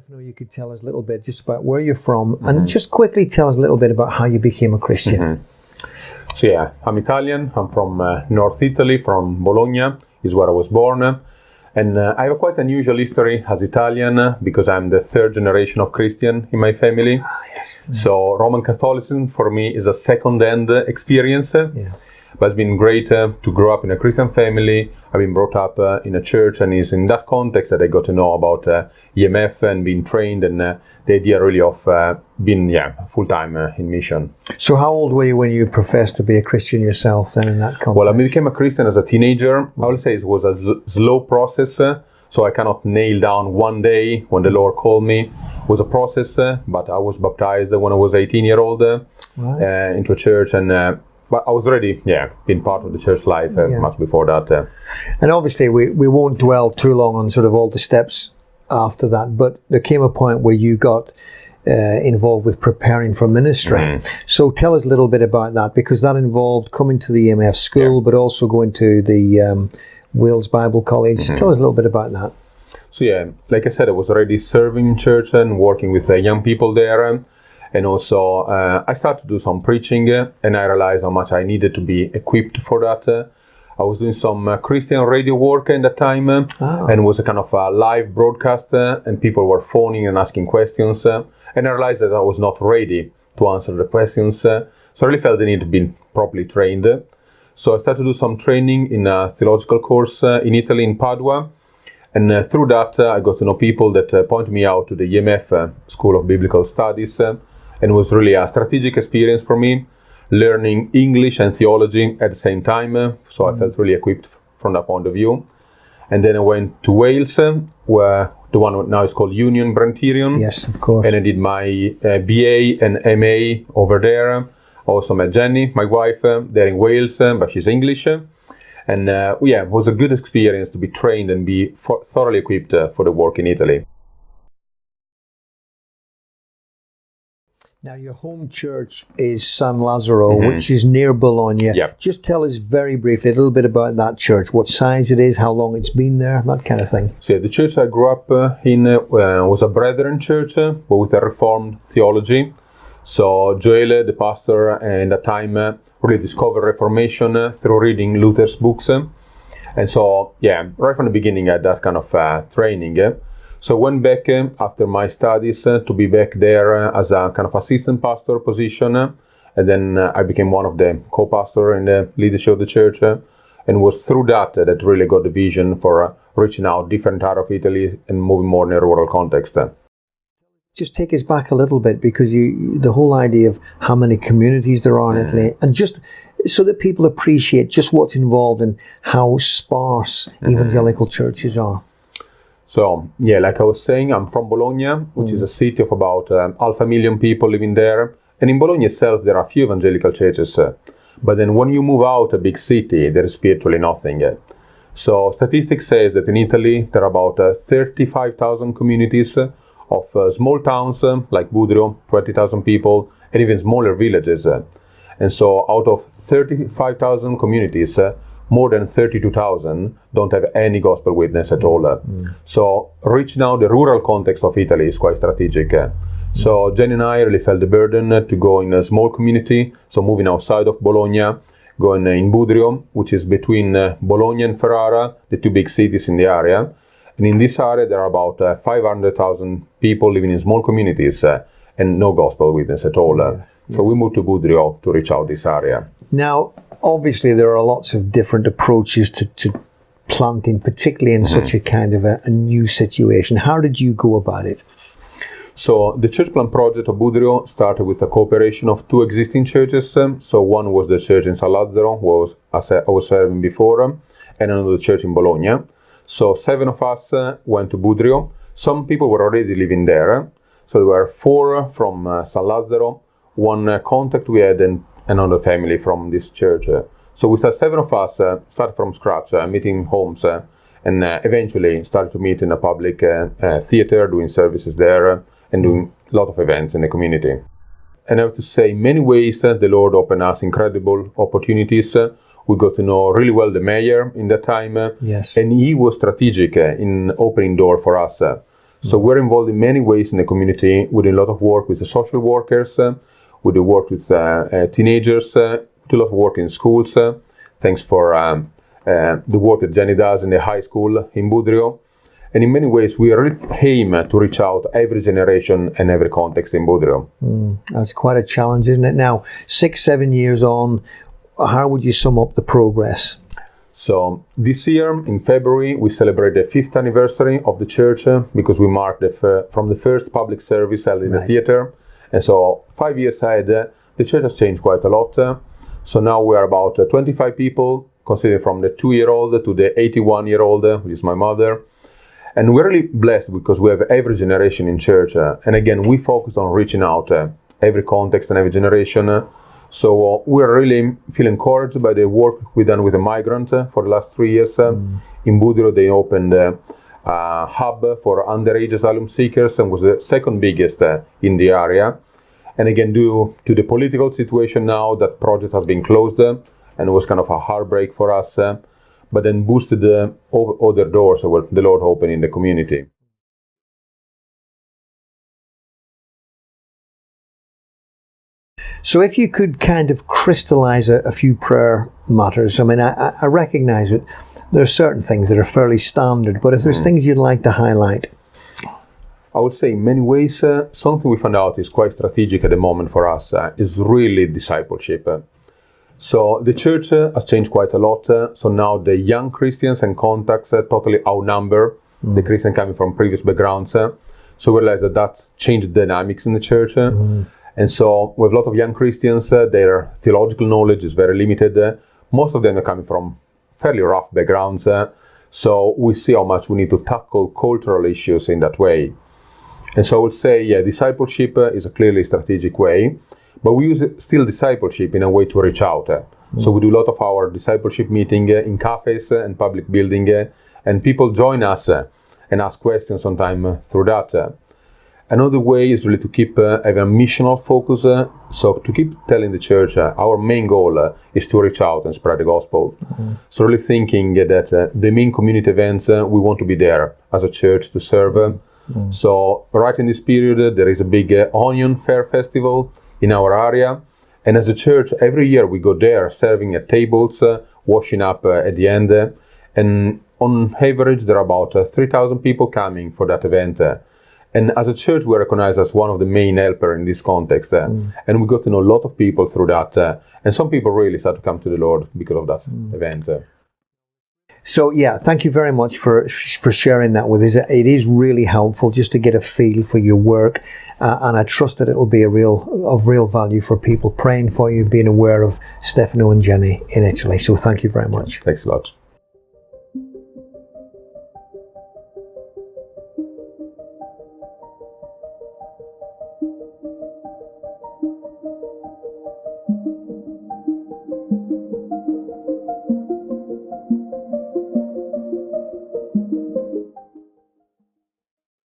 Stefano, you could tell us a little bit just about where you're from and just quickly tell us a little bit about how you became a Christian. So yeah, I'm Italian. I'm from North Italy, from Bologna, is where I was born. And I have a quite unusual history as Italian because I'm the third generation of Christian in my family. So Roman Catholicism for me is a second-hand experience. But it's been great to grow up in a Christian family. I've been brought up in a church, and it's in that context that I got to know about EMF and being trained, and the idea really of being full-time in mission. So how old were you when you professed to be a Christian yourself then in that context? Well, I became a Christian as a teenager. I would say it was a slow process, so I cannot nail down one day when the Lord called me. It was a process, but I was baptized when I was 18-year-old into a church, and but I was already, been part of the church life much before that. And obviously, we won't dwell too long on sort of all the steps after that, but there came a point where you got involved with preparing for ministry. So tell us a little bit about that, because that involved coming to the EMF school, but also going to the Wales Bible College. Tell us a little bit about that. So like I said, I was already serving in church and working with young people there. And also, I started to do some preaching, and I realized how much I needed to be equipped for that. I was doing some Christian radio work in that time, and it was a kind of a live broadcast, and people were phoning and asking questions. And I realized that I was not ready to answer the questions. So I really felt the need to be properly trained. So I started to do some training in a theological course in Italy, in Padua. And through that, I got to know people that pointed me out to the EMF School of Biblical Studies. And it was really a strategic experience for me, learning English and theology at the same time. So I felt really equipped from that point of view. And then I went to Wales, where the one now is called Union Brentirion. Yes, of course. And I did my BA and MA over there. I also met Jenny, my wife, there in Wales, but she's English. And it was a good experience to be trained and be thoroughly equipped for the work in Italy. Now, your home church is San Lazzaro, which is near Bologna. Just tell us very briefly a little bit about that church, what size it is, how long it's been there, that kind of thing. So the church I grew up in was a Brethren church, but with a Reformed theology. So Joele, the pastor, at that time really discovered Reformation through reading Luther's books. And so, right from the beginning I had that kind of training. So I went back after my studies to be back there as a kind of assistant pastor position. And then I became one of the co-pastor in the leadership of the church. And it was through that that really got the vision for reaching out different part of Italy and moving more in a rural context. Just take us back a little bit, because the whole idea of how many communities there are in Italy, and just so that people appreciate just what's involved and how sparse evangelical churches are. So, like I was saying, I'm from Bologna, which is a city of about 500,000 people living there. And in Bologna itself, there are a few evangelical churches. But then when you move out a big city, there is virtually nothing. So statistics says that in Italy, there are about 35,000 communities of small towns like Budrio, 20,000 people, and even smaller villages. And so out of 35,000 communities, more than 32,000 don't have any gospel witness at all. So reaching out the rural context of Italy is quite strategic. So Jenny and I really felt the burden to go in a small community, so moving outside of Bologna, going in Budrio, which is between Bologna and Ferrara, the two big cities in the area. And in this area, there are about 500,000 people living in small communities and no gospel witness at all. So we moved to Budrio to reach out this area. Now, obviously, there are lots of different approaches to planting, particularly in such a kind of a new situation. How did you go about it? So the church plant project of Budrio started with a cooperation of two existing churches. So one was the church in San Lazzaro, I was serving before, and another church in Bologna. So 7 of us went to Budrio. Some people were already living there. So there were 4 from San Lazzaro, 1 contact we had, and another family from this church. So we started 7 of us, started from scratch, meeting homes, and eventually started to meet in a public theater, doing services there, and doing a lot of events in the community. And I have to say, in many ways, the Lord opened us incredible opportunities. We got to know really well the mayor in that time. Yes. And he was strategic in opening door for us. So we're involved in many ways in the community. We do a lot of work with the social workers. We do work with teenagers. We do a lot of work in schools. Thanks for the work that Jenny does in the high school in Budrio. And in many ways, we really aim to reach out every generation and every context in Budrio. That's quite a challenge, isn't it? Now, 6-7 years on, how would you sum up the progress? So this year, in February, we celebrate the 5th anniversary of the church because we marked from the first public service held in the theater. And so 5 years ahead, the church has changed quite a lot. So now we are about 25 people, considering from the 2-year-old to the 81-year-old, which is my mother. And we're really blessed because we have every generation in church. And again, we focus on reaching out every context and every generation. So we're really feel encouraged by the work we've done with the migrant for the last 3 years. In Budrio, they opened a hub for underage asylum seekers and was the second biggest in the area. And again, due to the political situation now, that project has been closed and it was kind of a heartbreak for us, but then boosted the other doors that the Lord opened in the community. So if you could kind of crystallize a few prayer matters, I mean, I recognize it. There are certain things that are fairly standard, but if there's things you'd like to highlight. I would say in many ways, something we found out is quite strategic at the moment for us is really discipleship. So the church has changed quite a lot. So now the young Christians and contacts totally outnumber the Christians coming from previous backgrounds. So we realized that changed dynamics in the church. And so we have a lot of young Christians, their theological knowledge is very limited. Most of them are coming from fairly rough backgrounds. So we see how much we need to tackle cultural issues in that way. And so I would say, discipleship is a clearly strategic way, but we use still discipleship in a way to reach out. So we do a lot of our discipleship meeting in cafes and public building, and people join us and ask questions sometimes through that. Another way is really to keep having a missional focus. So to keep telling the church, our main goal is to reach out and spread the gospel. So really thinking that the main community events, we want to be there as a church to serve. So right in this period, there is a big Onion Fair Festival in our area. And as a church, every year we go there serving at tables, washing up at the end. And on average, there are about 3,000 people coming for that event. And as a church, we're recognized as one of the main helpers in this context. And we got to know a lot of people through that. And some people really start to come to the Lord because of that event. So thank you very much for sharing that with us. It is really helpful just to get a feel for your work. And I trust that it'll be of real value for people praying for you, being aware of Stefano and Jenny in Italy. So thank you very much. Thanks a lot.